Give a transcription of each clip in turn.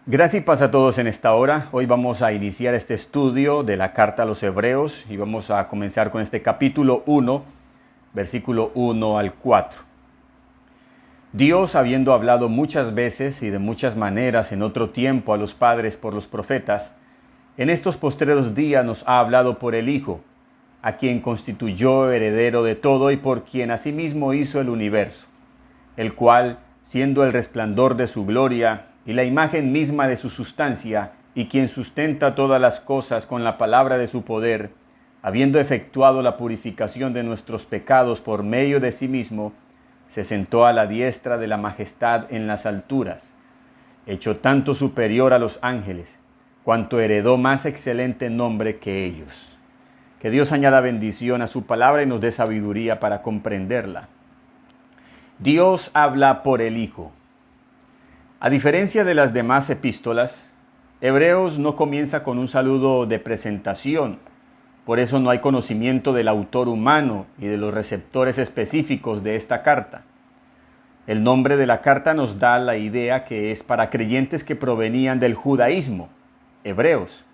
Gracias y paz a todos en esta hora. Hoy vamos a iniciar este estudio de la carta a los Hebreos y vamos a comenzar con este capítulo 1, versículo 1 al 4. Dios, habiendo hablado muchas veces y de muchas maneras en otro tiempo a los padres por los profetas, en estos postreros días nos ha hablado por el Hijo, a quien constituyó heredero de todo y por quien asimismo hizo el universo, el cual, siendo el resplandor de su gloria y la imagen misma de su sustancia, y quien sustenta todas las cosas con la palabra de su poder, habiendo efectuado la purificación de nuestros pecados por medio de sí mismo, se sentó a la diestra de la majestad en las alturas, hecho tanto superior a los ángeles, cuanto heredó más excelente nombre que ellos. Que Dios añada bendición a su palabra y nos dé sabiduría para comprenderla. Dios habla por el Hijo. A diferencia de las demás epístolas, Hebreos no comienza con un saludo de presentación. Por eso no hay conocimiento del autor humano y de los receptores específicos de esta carta. El nombre de la carta nos da la idea que es para creyentes que provenían del judaísmo, hebreos.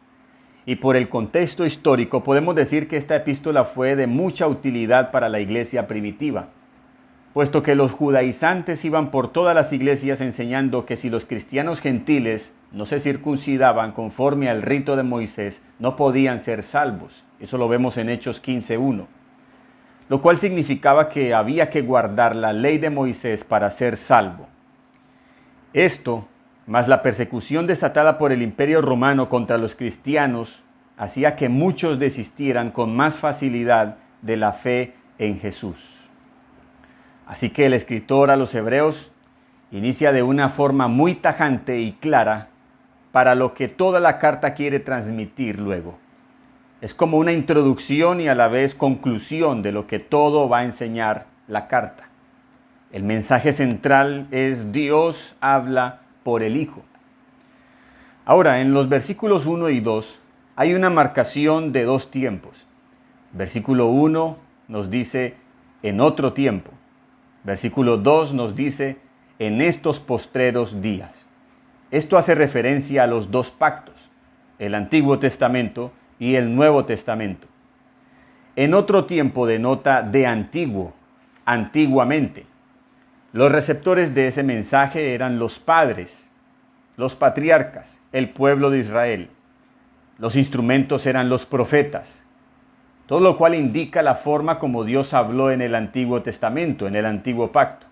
Y por el contexto histórico podemos decir que esta epístola fue de mucha utilidad para la iglesia primitiva, puesto que los judaizantes iban por todas las iglesias enseñando que si los cristianos gentiles no se circuncidaban conforme al rito de Moisés, no podían ser salvos. Eso lo vemos en Hechos 15:1. Lo cual significaba que había que guardar la ley de Moisés para ser salvo. Esto, más la persecución desatada por el Imperio Romano contra los cristianos, hacía que muchos desistieran con más facilidad de la fe en Jesús. Así que el escritor a los Hebreos inicia de una forma muy tajante y clara para lo que toda la carta quiere transmitir luego. Es como una introducción y a la vez conclusión de lo que todo va a enseñar la carta. El mensaje central es Dios habla por el Hijo. Ahora, en los versículos 1 y 2 hay una marcación de dos tiempos. Versículo 1 nos dice en otro tiempo. Versículo 2 nos dice en estos postreros días. Esto hace referencia a los dos pactos, el Antiguo Testamento y el Nuevo Testamento. En otro tiempo denota de antiguo, antiguamente. Los receptores de ese mensaje eran los padres, los patriarcas, el pueblo de Israel. Los instrumentos eran los profetas. Todo lo cual indica la forma como Dios habló en el Antiguo Testamento, en el Antiguo Pacto.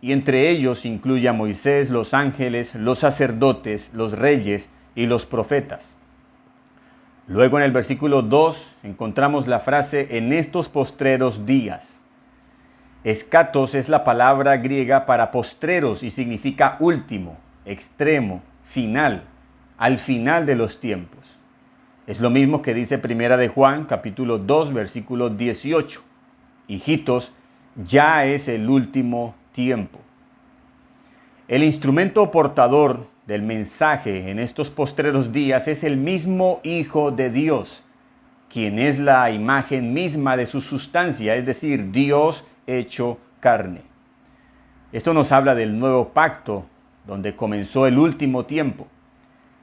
Y entre ellos incluye a Moisés, los ángeles, los sacerdotes, los reyes y los profetas. Luego en el versículo 2 encontramos la frase en estos postreros días. Escatos es la palabra griega para postreros y significa último, extremo, final, al final de los tiempos. Es lo mismo que dice Primera de Juan, capítulo 2, versículo 18. Hijitos, ya es el último tiempo. El instrumento portador del mensaje en estos postreros días es el mismo Hijo de Dios, quien es la imagen misma de su sustancia, es decir, Dios hecho carne. Esto nos habla del nuevo pacto, donde comenzó el último tiempo.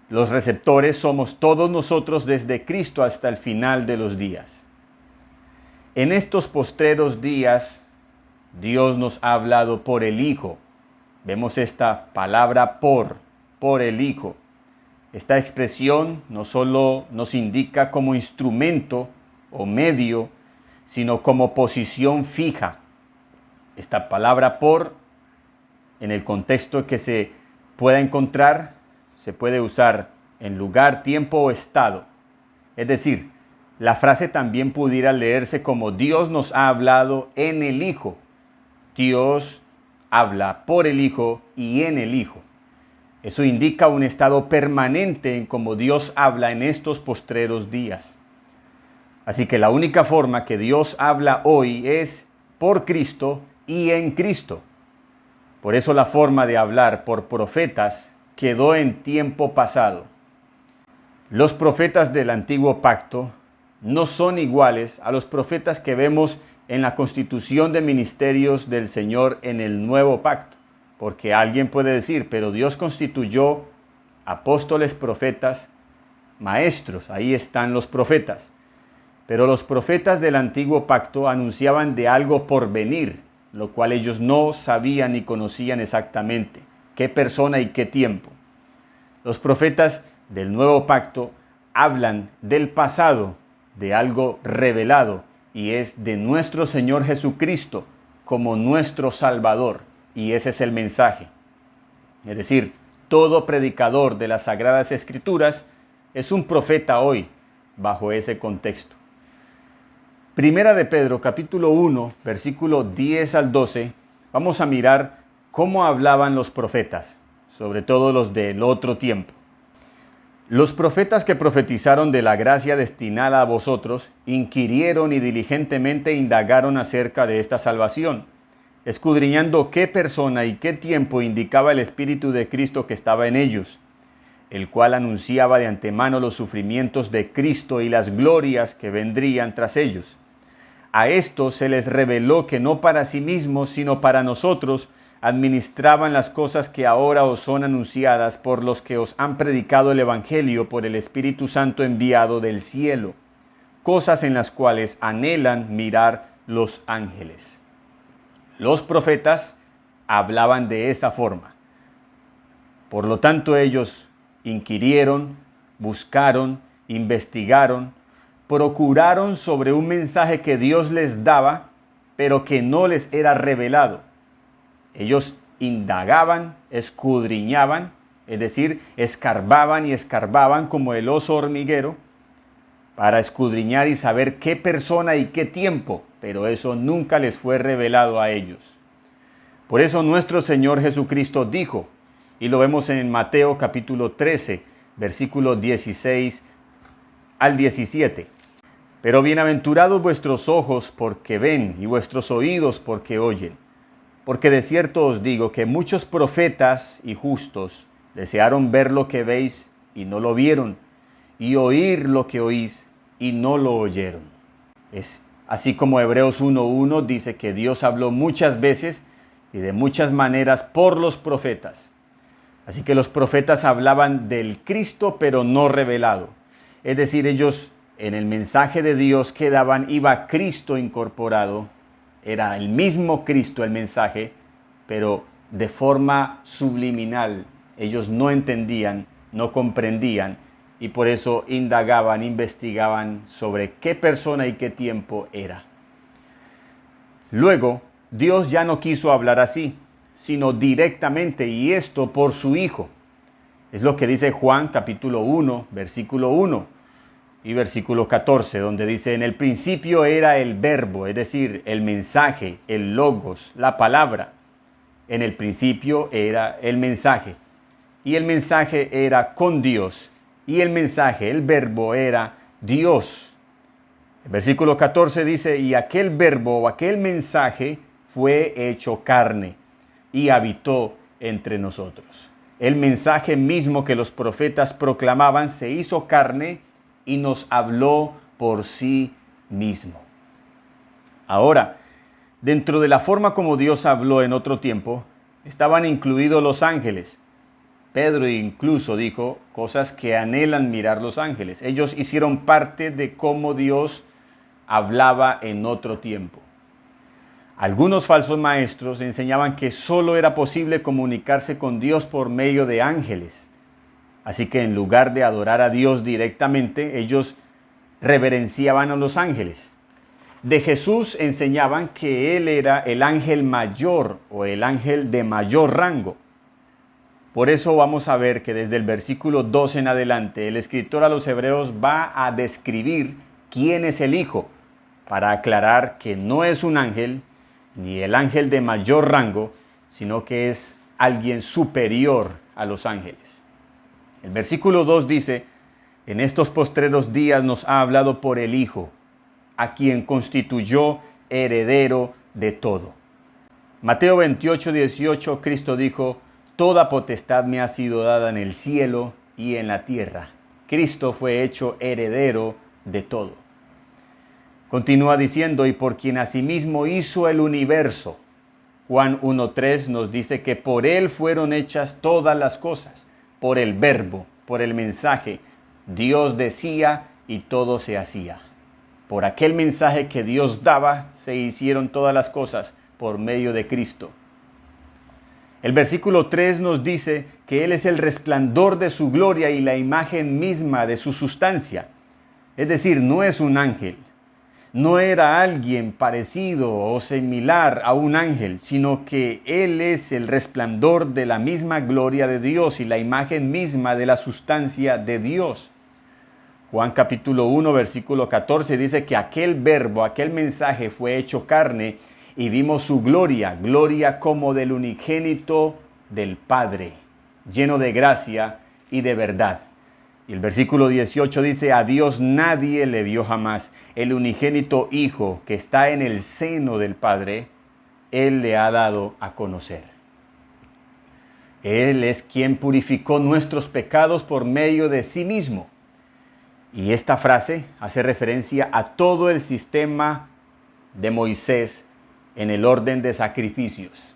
Los receptores somos todos nosotros desde Cristo hasta el final de los días. En estos postreros días, Dios nos ha hablado por el Hijo. Vemos esta palabra por el Hijo. Esta expresión no solo nos indica como instrumento o medio, sino como posición fija. Esta palabra por, en el contexto que se pueda encontrar, se puede usar en lugar, tiempo o estado. Es decir, la frase también pudiera leerse como Dios nos ha hablado en el Hijo. Dios habla por el Hijo y en el Hijo. Eso indica un estado permanente en cómo Dios habla en estos postreros días. Así que la única forma que Dios habla hoy es por Cristo y en Cristo. Por eso la forma de hablar por profetas quedó en tiempo pasado. Los profetas del Antiguo Pacto no son iguales a los profetas que vemos en la constitución de ministerios del Señor en el Nuevo Pacto. Porque alguien puede decir, pero Dios constituyó apóstoles, profetas, maestros. Ahí están los profetas. Pero los profetas del antiguo pacto anunciaban de algo por venir, lo cual ellos no sabían ni conocían exactamente, qué persona y qué tiempo. Los profetas del nuevo pacto hablan del pasado, de algo revelado, y es de nuestro Señor Jesucristo como nuestro Salvador. Y ese es el mensaje. Es decir, todo predicador de las Sagradas Escrituras es un profeta hoy, bajo ese contexto. Primera de Pedro, capítulo 1, versículo 10 al 12, vamos a mirar cómo hablaban los profetas, sobre todo los del otro tiempo. Los profetas que profetizaron de la gracia destinada a vosotros, inquirieron y diligentemente indagaron acerca de esta salvación, escudriñando qué persona y qué tiempo indicaba el Espíritu de Cristo que estaba en ellos, el cual anunciaba de antemano los sufrimientos de Cristo y las glorias que vendrían tras ellos. A estos se les reveló que no para sí mismos, sino para nosotros, administraban las cosas que ahora os son anunciadas por los que os han predicado el Evangelio por el Espíritu Santo enviado del cielo, cosas en las cuales anhelan mirar los ángeles. Los profetas hablaban de esta forma. Por lo tanto, ellos inquirieron, buscaron, investigaron, procuraron sobre un mensaje que Dios les daba, pero que no les era revelado. Ellos indagaban, escudriñaban, es decir, escarbaban y escarbaban como el oso hormiguero para escudriñar y saber qué persona y qué tiempo, pero eso nunca les fue revelado a ellos. Por eso nuestro Señor Jesucristo dijo, y lo vemos en Mateo capítulo 13, versículos 16 al 17. Pero bienaventurados vuestros ojos porque ven y vuestros oídos porque oyen. Porque de cierto os digo que muchos profetas y justos desearon ver lo que veis y no lo vieron, y oír lo que oís y no lo oyeron. Es así como Hebreos 1:1 dice que Dios habló muchas veces y de muchas maneras por los profetas. Así que los profetas hablaban del Cristo pero no revelado. Es decir, ellos en el mensaje de Dios que daban iba Cristo incorporado. Era el mismo Cristo el mensaje, pero de forma subliminal. Ellos no entendían, no comprendían y por eso indagaban, investigaban sobre qué persona y qué tiempo era. Luego, Dios ya no quiso hablar así, sino directamente, y esto por su Hijo. Es lo que dice Juan capítulo 1, versículo 1 y versículo 14, donde dice, en el principio era el verbo, es decir, el mensaje, el logos, la palabra. En el principio era el mensaje, y el mensaje era con Dios, y el mensaje, el verbo, era Dios. El versículo 14 dice, y aquel verbo o aquel mensaje fue hecho carne y habitó entre nosotros. El mensaje mismo que los profetas proclamaban se hizo carne y nos habló por sí mismo. Ahora, dentro de la forma como Dios habló en otro tiempo, estaban incluidos los ángeles. Pedro incluso dijo cosas que anhelan mirar los ángeles. Ellos hicieron parte de cómo Dios hablaba en otro tiempo. Algunos falsos maestros enseñaban que solo era posible comunicarse con Dios por medio de ángeles. Así que en lugar de adorar a Dios directamente, ellos reverenciaban a los ángeles. De Jesús enseñaban que Él era el ángel mayor o el ángel de mayor rango. Por eso vamos a ver que desde el versículo 2 en adelante, el escritor a los Hebreos va a describir quién es el Hijo, para aclarar que no es un ángel, ni el ángel de mayor rango, sino que es alguien superior a los ángeles. El versículo 2 dice, en estos postreros días nos ha hablado por el Hijo, a quien constituyó heredero de todo. Mateo 28:18, Cristo dijo, toda potestad me ha sido dada en el cielo y en la tierra. Cristo fue hecho heredero de todo. Continúa diciendo, y por quien asimismo hizo el universo. Juan 1:3 nos dice que por Él fueron hechas todas las cosas. por el verbo, por el mensaje. Dios decía y todo se hacía. Por aquel mensaje que Dios daba, se hicieron todas las cosas por medio de Cristo. El versículo 3 nos dice que Él es el resplandor de su gloria y la imagen misma de su sustancia. Es decir, no es un ángel. No era alguien parecido o similar a un ángel, sino que Él es el resplandor de la misma gloria de Dios y la imagen misma de la sustancia de Dios. Juan capítulo 1, versículo 14 dice que aquel verbo, aquel mensaje fue hecho carne y vimos su gloria, gloria como del unigénito del Padre, lleno de gracia y de verdad. Y el versículo 18 dice, a Dios nadie le vio jamás. El unigénito Hijo que está en el seno del Padre, Él le ha dado a conocer. Él es quien purificó nuestros pecados por medio de sí mismo. Y esta frase hace referencia a todo el sistema de Moisés en el orden de sacrificios.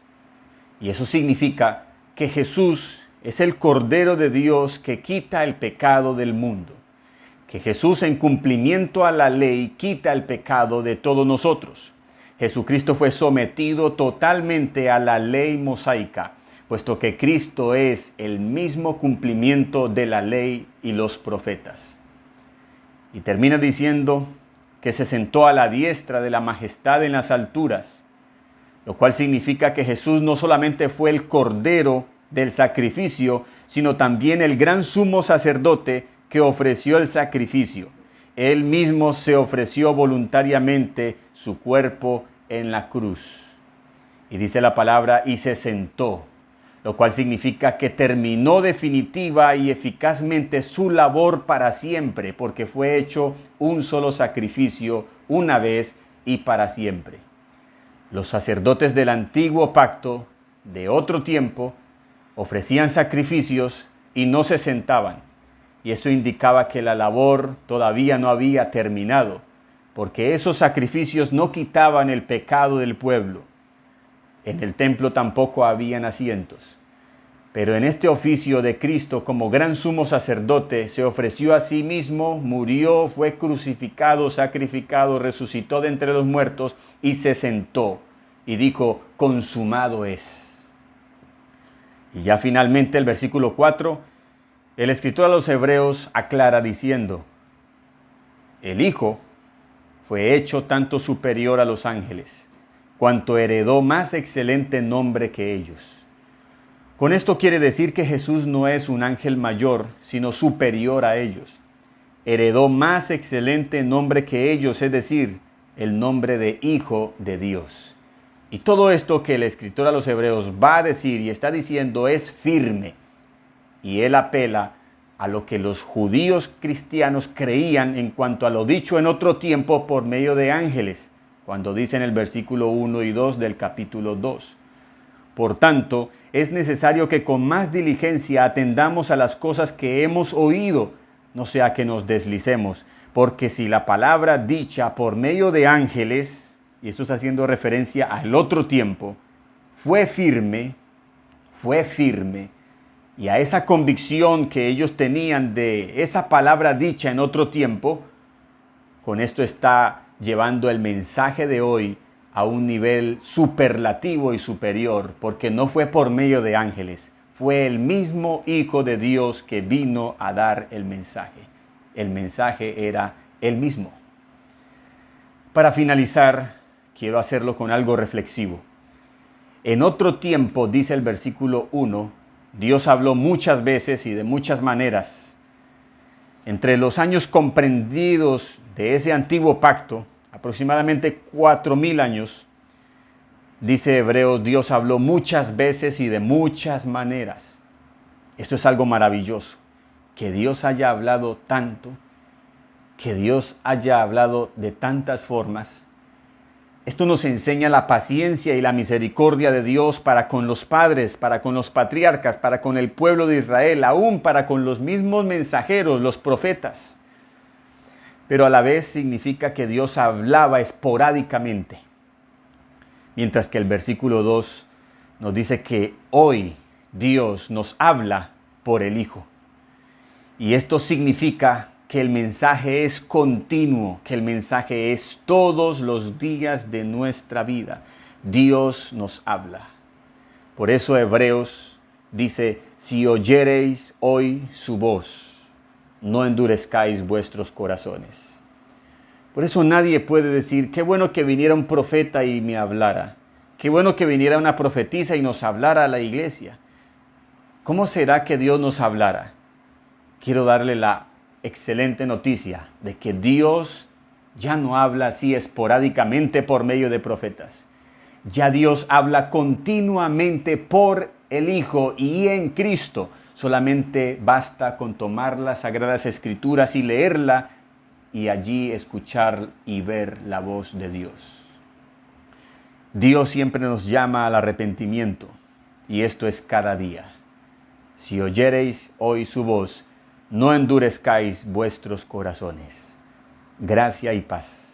Y eso significa que Jesús es el Cordero de Dios que quita el pecado del mundo. Que Jesús, en cumplimiento a la ley, quita el pecado de todos nosotros. Jesucristo fue sometido totalmente a la ley mosaica, puesto que Cristo es el mismo cumplimiento de la ley y los profetas. Y termina diciendo que se sentó a la diestra de la majestad en las alturas, lo cual significa que Jesús no solamente fue el Cordero del sacrificio, sino también el gran sumo sacerdote que ofreció el sacrificio. Él mismo se ofreció voluntariamente su cuerpo en la cruz. Y dice la palabra, y se sentó, lo cual significa que terminó definitiva y eficazmente su labor para siempre, porque fue hecho un solo sacrificio, una vez y para siempre. Los sacerdotes del antiguo pacto, de otro tiempo, ofrecían sacrificios y no se sentaban. Y eso indicaba que la labor todavía no había terminado, porque esos sacrificios no quitaban el pecado del pueblo. En el templo tampoco habían asientos. Pero en este oficio de Cristo como gran sumo sacerdote se ofreció a sí mismo, murió, fue crucificado, sacrificado, resucitó de entre los muertos y se sentó y dijo, consumado es. Y ya finalmente el versículo 4, el escritor a los Hebreos aclara diciendo, el Hijo fue hecho tanto superior a los ángeles, cuanto heredó más excelente nombre que ellos. Con esto quiere decir que Jesús no es un ángel mayor, sino superior a ellos. Heredó más excelente nombre que ellos, es decir, el nombre de Hijo de Dios. Y todo esto que el escritor a los Hebreos va a decir y está diciendo es firme. Y él apela a lo que los judíos cristianos creían en cuanto a lo dicho en otro tiempo por medio de ángeles, cuando dice en el versículo 1 y 2 del capítulo 2. Por tanto, es necesario que con más diligencia atendamos a las cosas que hemos oído, no sea que nos deslicemos, porque si la palabra dicha por medio de ángeles, y esto está haciendo referencia al otro tiempo, fue firme, y a esa convicción que ellos tenían de esa palabra dicha en otro tiempo, con esto está llevando el mensaje de hoy a un nivel superlativo y superior, porque no fue por medio de ángeles, fue el mismo Hijo de Dios que vino a dar el mensaje. El mensaje era el mismo. Para finalizar, quiero hacerlo con algo reflexivo. En otro tiempo, dice el versículo 1, Dios habló muchas veces y de muchas maneras. Entre los años comprendidos de ese antiguo pacto, aproximadamente 4,000 años, dice Hebreos, Dios habló muchas veces y de muchas maneras. Esto es algo maravilloso, que Dios haya hablado tanto, que Dios haya hablado de tantas formas. Esto nos enseña la paciencia y la misericordia de Dios para con los padres, para con los patriarcas, para con el pueblo de Israel, aún para con los mismos mensajeros, los profetas. Pero a la vez significa que Dios hablaba esporádicamente. Mientras que el versículo 2 nos dice que hoy Dios nos habla por el Hijo. Y esto significa que el mensaje es continuo, que el mensaje es todos los días de nuestra vida. Dios nos habla. Por eso Hebreos dice, si oyereis hoy su voz, no endurezcáis vuestros corazones. Por eso nadie puede decir, qué bueno que viniera un profeta y me hablara. Qué bueno que viniera una profetisa y nos hablara a la iglesia. ¿Cómo será que Dios nos hablara? Quiero darle la excelente noticia de que Dios ya no habla así esporádicamente por medio de profetas. Ya Dios habla continuamente por el Hijo y en Cristo. Solamente basta con tomar las Sagradas Escrituras y leerla y allí escuchar y ver la voz de Dios. Dios siempre nos llama al arrepentimiento y esto es cada día. Si oyereis hoy su voz, no endurezcáis vuestros corazones. Gracia y paz.